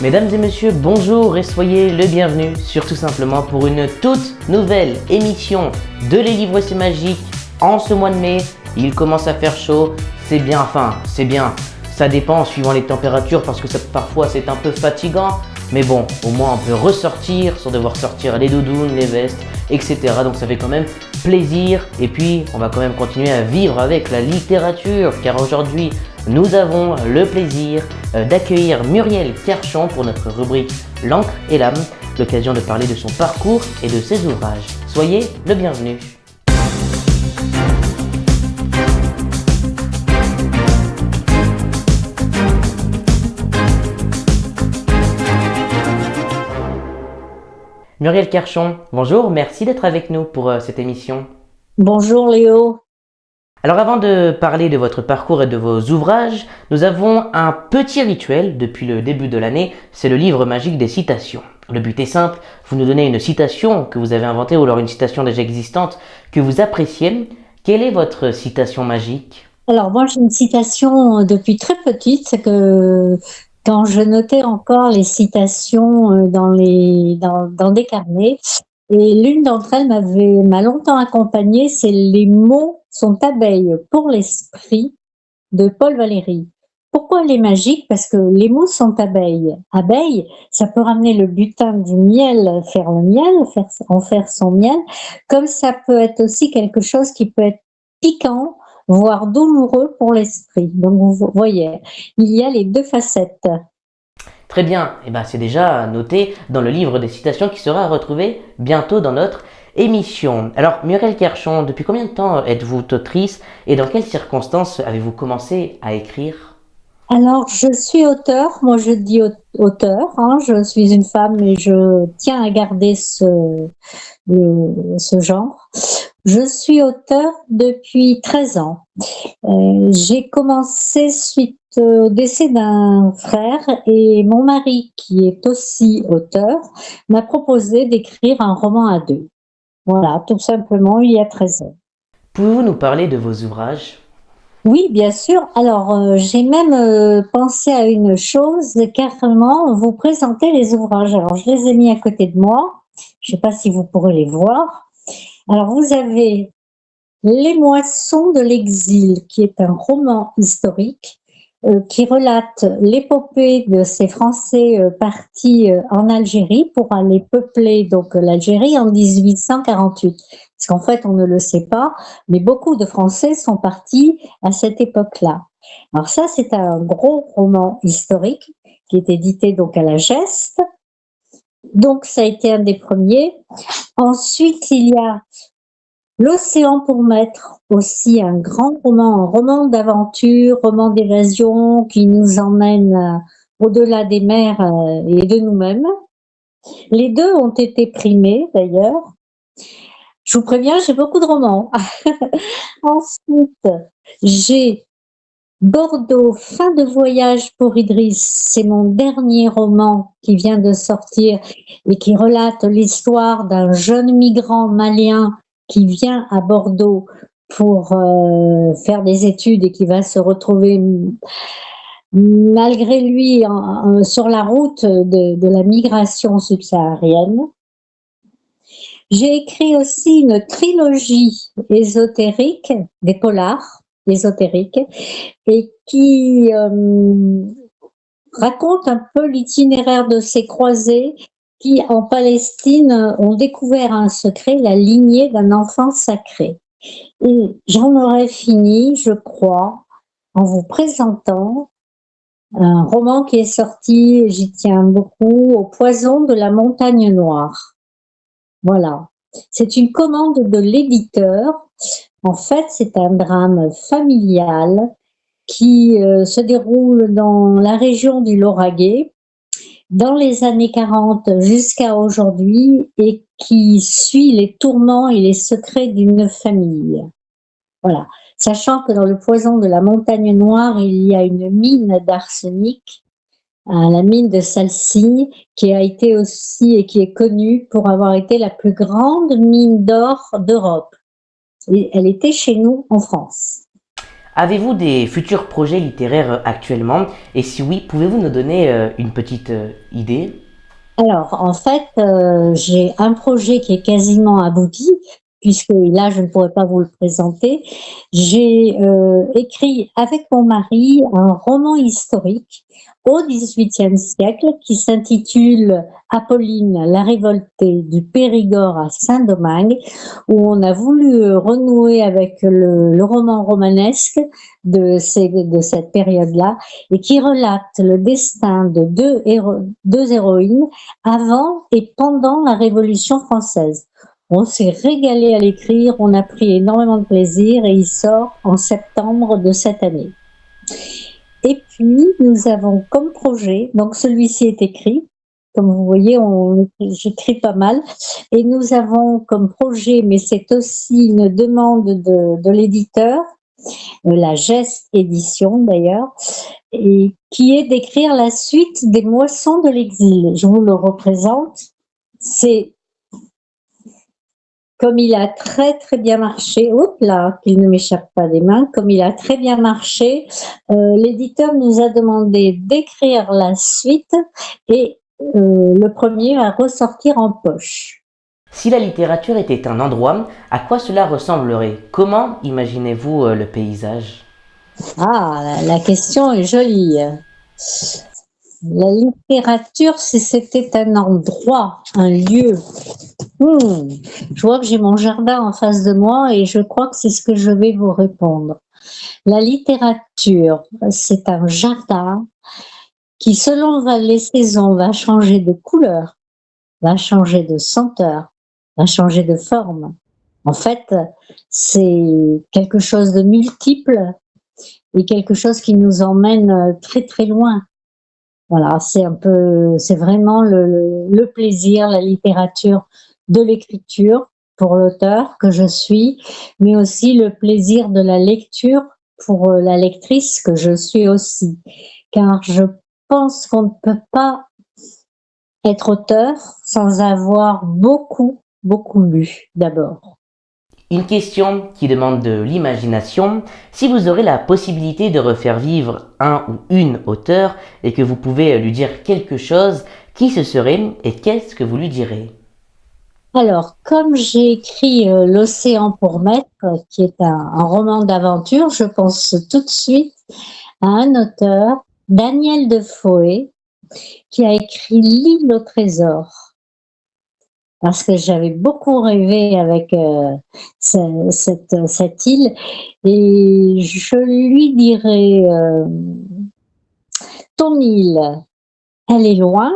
Mesdames et messieurs, bonjour et soyez le bienvenu sur Tout Simplement pour une toute nouvelle émission de Les Livres c'est magique. En ce mois de mai, il commence à faire chaud, c'est bien, ça dépend suivant les températures parce que parfois c'est un peu fatigant. Mais bon, au moins on peut ressortir sans devoir sortir les doudounes, les vestes, etc. Donc ça fait quand même plaisir. Et puis on va quand même continuer à vivre avec la littérature car aujourd'hui nous avons le plaisir d'accueillir Muriel Kerchon pour notre rubrique L'encre et l'âme, l'occasion de parler de son parcours et de ses ouvrages. Soyez le bienvenu. Muriel Kerchon, bonjour, merci d'être avec nous pour cette émission. Bonjour Léo. Alors avant de parler de votre parcours et de vos ouvrages, nous avons un petit rituel depuis le début de l'année, c'est le livre magique des citations. Le but est simple, vous nous donnez une citation que vous avez inventée ou alors une citation déjà existante que vous appréciez. Quelle est votre citation magique ? Alors moi j'ai une citation depuis très petite, c'est que quand je notais encore les citations dans des carnets, et l'une d'entre elles m'a longtemps accompagnée, c'est les mots sont abeilles pour l'esprit de Paul Valéry. Pourquoi elle est magique ? Parce que les mots sont abeilles. Abeille, ça peut ramener le butin du miel, faire le miel, en faire son miel, comme ça peut être aussi quelque chose qui peut être piquant, voire douloureux pour l'esprit. Donc vous voyez, il y a les deux facettes. Très bien, et c'est déjà noté dans le livre des citations qui sera retrouvé bientôt dans notre émission. Alors Muriel Kerchon, depuis combien de temps êtes-vous autrice et dans quelles circonstances avez-vous commencé à écrire ? Alors, je suis auteur, moi je dis auteur, je suis une femme et je tiens à garder ce genre. Je suis auteur depuis 13 ans. J'ai commencé suite au décès d'un frère et mon mari, qui est aussi auteur, m'a proposé d'écrire un roman à deux. Voilà, tout simplement, il y a 13 ans. Pouvez-vous nous parler de vos ouvrages ? Oui, bien sûr. Alors, j'ai même pensé à une chose, carrément, vous présenter les ouvrages. Alors, je les ai mis à côté de moi. Je ne sais pas si vous pourrez les voir. Alors, vous avez Les Moissons de l'exil, qui est un roman historique qui relate l'épopée de ces Français partis en Algérie pour aller peupler donc l'Algérie en 1848. Parce qu'en fait, on ne le sait pas, mais beaucoup de Français sont partis à cette époque-là. Alors ça, c'est un gros roman historique qui est édité donc à la Geste. Donc ça a été un des premiers. Ensuite, il y a L'Océan pour maître, aussi un grand roman, un roman d'aventure, roman d'évasion qui nous emmène au-delà des mers et de nous-mêmes. Les deux ont été primés d'ailleurs. Je vous préviens, j'ai beaucoup de romans. Ensuite, j'ai Bordeaux, fin de voyage pour Idriss. C'est mon dernier roman qui vient de sortir et qui relate l'histoire d'un jeune migrant malien qui vient à Bordeaux pour faire des études et qui va se retrouver malgré lui sur la route de la migration subsaharienne. J'ai écrit aussi une trilogie ésotérique, des polars ésotériques, et qui raconte un peu l'itinéraire de ces croisés qui, en Palestine, ont découvert un secret, la lignée d'un enfant sacré. Et j'en aurais fini, je crois, en vous présentant un roman qui est sorti, j'y tiens beaucoup, Au poison de la montagne noire. Voilà. C'est une commande de l'éditeur. En fait, c'est un drame familial qui se déroule dans la région du Lauragais dans les années 40 jusqu'à aujourd'hui et qui suit les tourments et les secrets d'une famille. Voilà. Sachant que dans Le poison de la montagne noire, il y a une mine d'arsenic, la mine de Salsigne, qui a été aussi et qui est connue pour avoir été la plus grande mine d'or d'Europe. Et elle était chez nous en France. Avez-vous des futurs projets littéraires actuellement? Et si oui, pouvez-vous nous donner une petite idée? Alors, en fait, j'ai un projet qui est quasiment abouti, puisque là, je ne pourrais pas vous le présenter. J'ai écrit avec mon mari un roman historique au XVIIIe siècle qui s'intitule Apolline la révoltée du Périgord à Saint-Domingue, où on a voulu renouer avec le roman romanesque de cette période-là et qui relate le destin de deux héroïnes avant et pendant la Révolution française. On s'est régalé à l'écrire, on a pris énormément de plaisir et il sort en septembre de cette année. Et puis, nous avons comme projet, donc celui-ci est écrit, comme vous voyez, j'écris pas mal, et nous avons comme projet, mais c'est aussi une demande de l'éditeur, la Geste Édition d'ailleurs, et qui est d'écrire la suite des Moissons de l'exil. Je vous le représente. C'est comme il a très très bien marché, hop là, qu'il ne m'échappe pas des mains, comme il a très bien marché, l'éditeur nous a demandé d'écrire la suite et le premier à ressortir en poche. Si la littérature était un endroit, à quoi cela ressemblerait? Comment imaginez-vous le paysage? Ah, la question est jolie. La littérature, si c'était un endroit, un lieu. Je vois que j'ai mon jardin en face de moi et je crois que c'est ce que je vais vous répondre. La littérature, c'est un jardin qui, selon les saisons, va changer de couleur, va changer de senteur, va changer de forme. En fait, c'est quelque chose de multiple et quelque chose qui nous emmène très très loin. Voilà, c'est vraiment le plaisir, la littérature de l'écriture pour l'auteur que je suis, mais aussi le plaisir de la lecture pour la lectrice que je suis aussi. Car je pense qu'on ne peut pas être auteur sans avoir beaucoup, beaucoup lu d'abord. Une question qui demande de l'imagination. Si vous aurez la possibilité de refaire vivre un ou une auteur et que vous pouvez lui dire quelque chose, qui ce serait et qu'est-ce que vous lui direz? Alors, comme j'ai écrit L'Océan pour maître, qui est un roman d'aventure, je pense tout de suite à un auteur, Daniel Defoe, qui a écrit L'île au trésor. Parce que j'avais beaucoup rêvé avec cette île et je lui dirais ton île, elle est loin,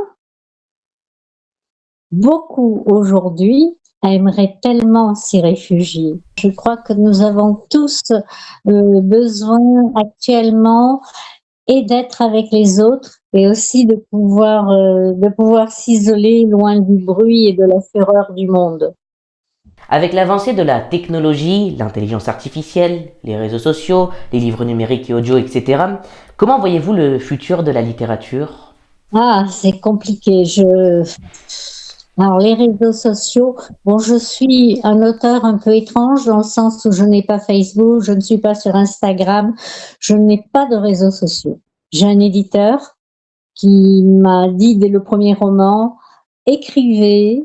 beaucoup aujourd'hui aimeraient tellement s'y réfugier. Je crois que nous avons tous besoin actuellement et d'être avec les autres et aussi de pouvoir s'isoler loin du bruit et de la fureur du monde. Avec l'avancée de la technologie, l'intelligence artificielle, les réseaux sociaux, les livres numériques et audio, etc., comment voyez-vous le futur de la littérature? Ah, c'est compliqué. Alors, les réseaux sociaux, bon, je suis un auteur un peu étrange dans le sens où je n'ai pas Facebook, je ne suis pas sur Instagram, je n'ai pas de réseaux sociaux. J'ai un éditeur qui m'a dit dès le premier roman, écrivez,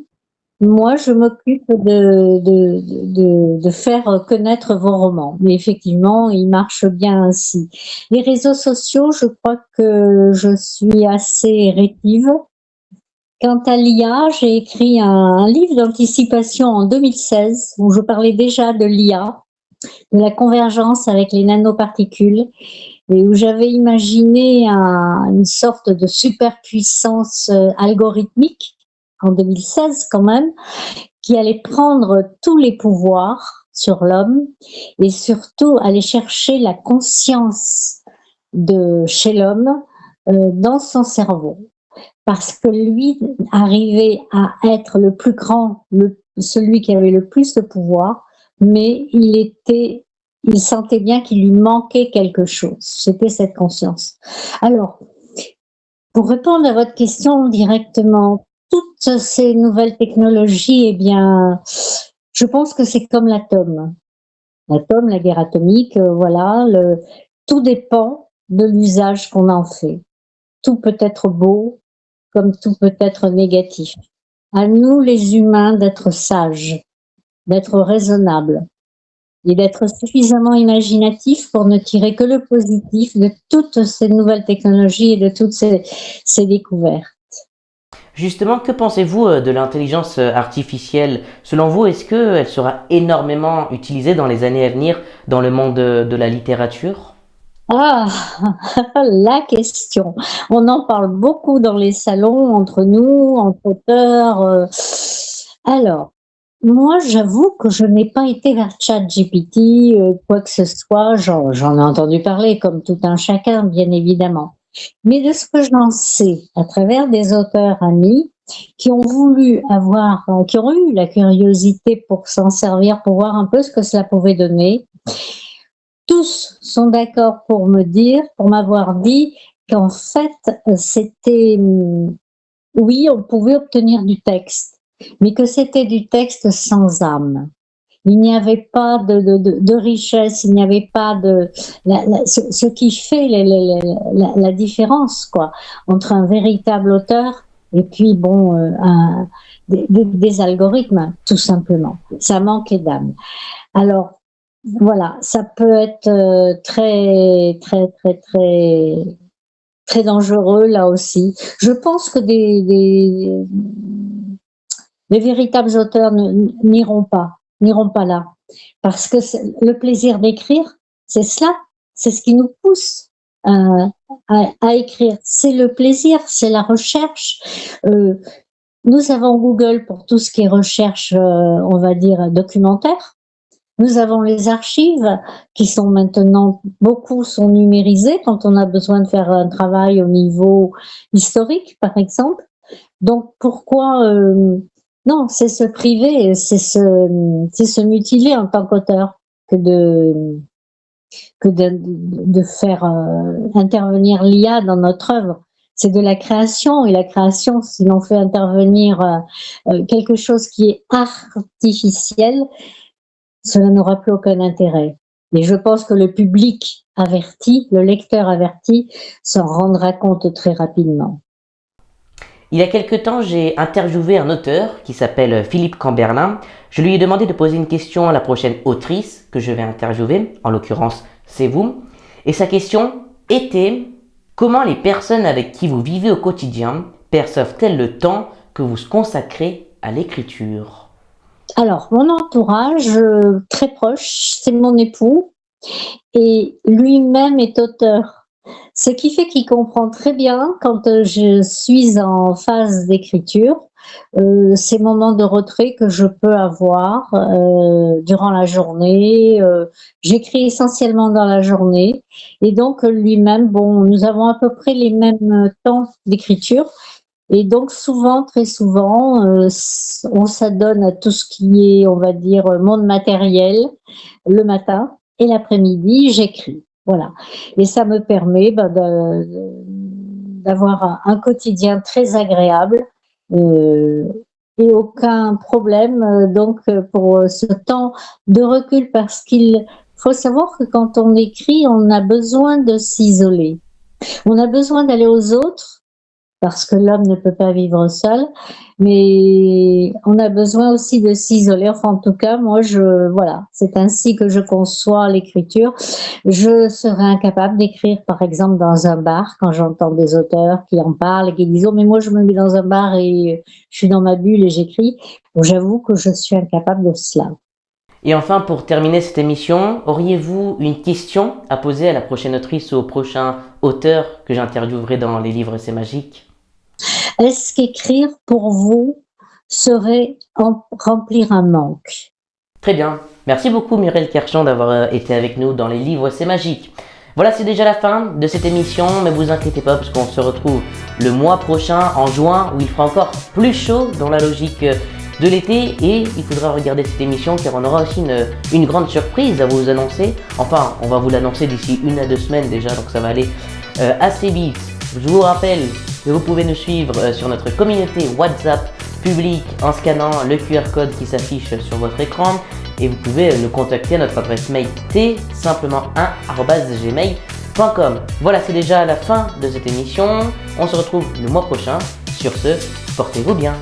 moi je m'occupe de faire connaître vos romans. Mais effectivement, il marche bien ainsi. Les réseaux sociaux, je crois que je suis assez rétive. Quant à l'IA, j'ai écrit un livre d'anticipation en 2016 où je parlais déjà de l'IA, de la convergence avec les nanoparticules et où j'avais imaginé une sorte de superpuissance algorithmique en 2016 quand même, qui allait prendre tous les pouvoirs sur l'homme et surtout aller chercher la conscience de chez l'homme dans son cerveau. Parce que lui arrivait à être le plus grand, celui qui avait le plus de pouvoir, mais il sentait bien qu'il lui manquait quelque chose. C'était cette conscience. Alors, pour répondre à votre question directement, toutes ces nouvelles technologies, eh bien, je pense que c'est comme l'atome. l'atome, la guerre atomique, voilà, tout dépend de l'usage qu'on en fait. Tout peut être beau comme tout peut être négatif. À nous, les humains, d'être sages, d'être raisonnables et d'être suffisamment imaginatifs pour ne tirer que le positif de toutes ces nouvelles technologies et de toutes ces découvertes. Justement, que pensez-vous de l'intelligence artificielle? Selon vous, est-ce qu'elle sera énormément utilisée dans les années à venir dans le monde de la littérature? Ah, la question. On en parle beaucoup dans les salons, entre nous, entre auteurs. Alors, moi, j'avoue que je n'ai pas été vers ChatGPT, quoi que ce soit. J'en ai entendu parler, comme tout un chacun, bien évidemment. Mais de ce que j'en sais, à travers des auteurs amis qui ont voulu avoir, qui ont eu la curiosité pour s'en servir, pour voir un peu ce que cela pouvait donner, tous sont d'accord pour me dire, pour m'avoir dit qu'en fait, c'était, oui, on pouvait obtenir du texte, mais que c'était du texte sans âme. Il n'y avait pas de richesse, il n'y avait pas de ce qui fait la différence, quoi, entre un véritable auteur et puis bon, des algorithmes, tout simplement. Ça manquait d'âme. Alors voilà, ça peut être très, très, très, très, très dangereux là aussi. Je pense que les véritables auteurs n'iront pas là. Parce que le plaisir d'écrire, c'est cela, c'est ce qui nous pousse à écrire. C'est le plaisir, c'est la recherche. Nous avons Google pour tout ce qui est recherche, on va dire, documentaire. Nous avons les archives qui sont maintenant, beaucoup sont numérisées quand on a besoin de faire un travail au niveau historique, par exemple. Donc pourquoi non, c'est se priver, c'est se mutiler en tant qu'auteur que de faire intervenir l'IA dans notre œuvre. C'est de la création, et la création, si l'on fait intervenir quelque chose qui est artificiel, cela n'aura plus aucun intérêt. Et je pense que le public averti, le lecteur averti, s'en rendra compte très rapidement. Il y a quelque temps, j'ai interviewé un auteur qui s'appelle Philippe Camberlin. Je lui ai demandé de poser une question à la prochaine autrice que je vais interviewer, en l'occurrence c'est vous. Et sa question était: comment les personnes avec qui vous vivez au quotidien perçoivent-elles le temps que vous consacrez à l'écriture? Alors, mon entourage très proche, c'est mon époux, et lui-même est auteur. Ce qui fait qu'il comprend très bien quand je suis en phase d'écriture, ces moments de retrait que je peux avoir durant la journée. J'écris essentiellement dans la journée, et donc lui-même, bon, nous avons à peu près les mêmes temps d'écriture. Et donc souvent, très souvent, on s'adonne à tout ce qui est, on va dire, monde matériel le matin, et l'après-midi, j'écris. Voilà. Et ça me permet d'avoir un quotidien très agréable et aucun problème donc pour ce temps de recul, parce qu'il faut savoir que quand on écrit, on a besoin de s'isoler. On a besoin d'aller aux autres, parce que l'homme ne peut pas vivre seul, mais on a besoin aussi de s'isoler. Enfin, en tout cas, moi, voilà, c'est ainsi que je conçois l'écriture. Je serais incapable d'écrire, par exemple, dans un bar, quand j'entends des auteurs qui en parlent et qui disent: oh, mais moi, je me mets dans un bar et je suis dans ma bulle et j'écris. Bon, j'avoue que je suis incapable de cela. Et enfin, pour terminer cette émission, auriez-vous une question à poser à la prochaine autrice ou au prochain auteur que j'interviewerai dans Les Livres C'est Magique? Est-ce qu'écrire, pour vous, serait remplir un manque? Très bien. Merci beaucoup Muriel Kerchon d'avoir été avec nous dans Les Livres C'est Magique. Voilà, c'est déjà la fin de cette émission, mais vous inquiétez pas parce qu'on se retrouve le mois prochain, en juin, où il fera encore plus chaud dans la logique de l'été, et il faudra regarder cette émission car on aura aussi une grande surprise à vous annoncer. Enfin, on va vous l'annoncer d'ici 1 à 2 semaines déjà, donc ça va aller assez vite. Je vous rappelle que vous pouvez nous suivre sur notre communauté WhatsApp publique en scannant le QR code qui s'affiche sur votre écran, et vous pouvez nous contacter à notre adresse mail t-simplement1@gmail.com. Voilà, c'est déjà la fin de cette émission. On se retrouve le mois prochain. Sur ce, portez-vous bien.